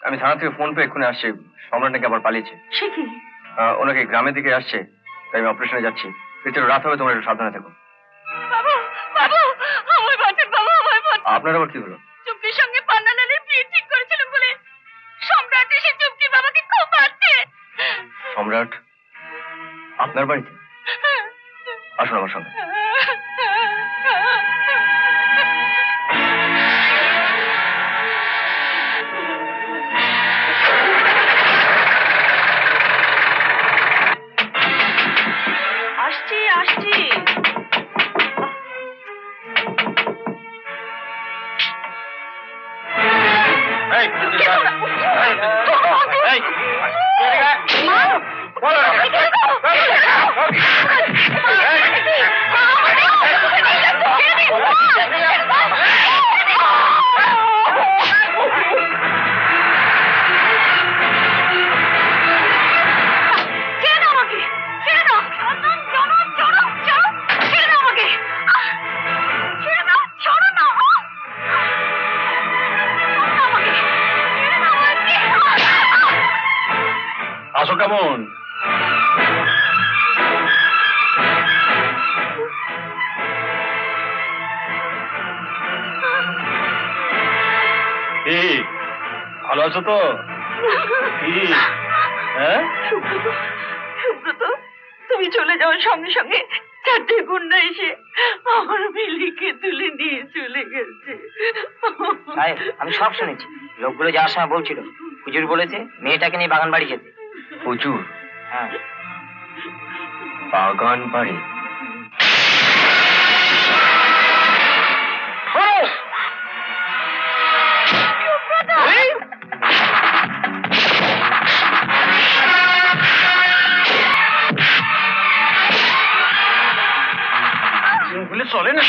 আমি থানা থেকে ফোন পেয়ে এক্ষুনি আসছি, সম্রাট নাকি আবার পালিয়েছে। সে কি? ওনাকে গ্রামের দিকে আসছে, তাই আমি অপারেশনে যাচ্ছি। ফিরতে রাত হবে, তোমরা একটু সাবধানে থেকো। বাবু, বাবু, আমায় বাঁচান বাবু, আমায় বাঁচান। আপনার আবার কি হলো? চুক্তির সঙ্গে পান্নালালের বিয়ে ঠিক করেছিলাম বলে সম্রাট এসে চুক্তি বাবাকে খুব মারছে। সম্রাট আপনার বাড়িতে? আসুন আমার সঙ্গে। আসছি আসছি। আসো। কেমন ভালো আছো তো? হ্যাঁ, সুব্রত, তুমি চলে যাওয়ার সঙ্গে সঙ্গে চারটে গুন্ডা এসে আমার মিলিকে তুলে নিয়ে চলে গেছে। আমি সব শুনেছি। লোকগুলো যাওয়ার সময় বলছিল হুজুর বলেছে মেয়েটাকে নিয়ে বাগান বাড়ি যেতে। হুজুর? হ্যাঁ। বাগান বাড়ি? চলে না।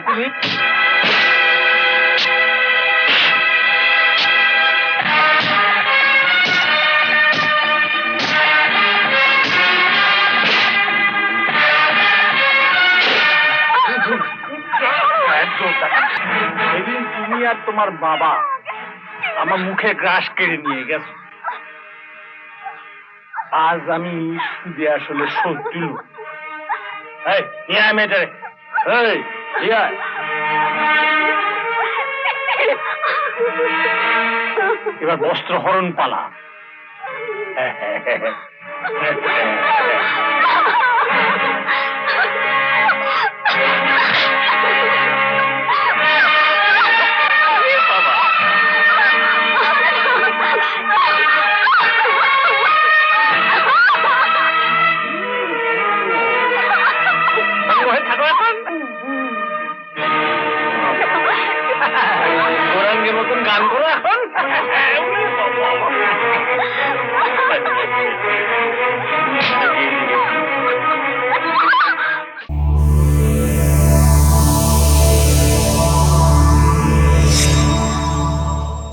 তুমি সেদিন তুমি আর তোমার বাবা আমার মুখে গ্রাস কেড়ে নিয়ে গেছো। আজ আমি শুধু আসলে সত্যি মেয়েটারে। এবার বস্ত্র হরণ পালা।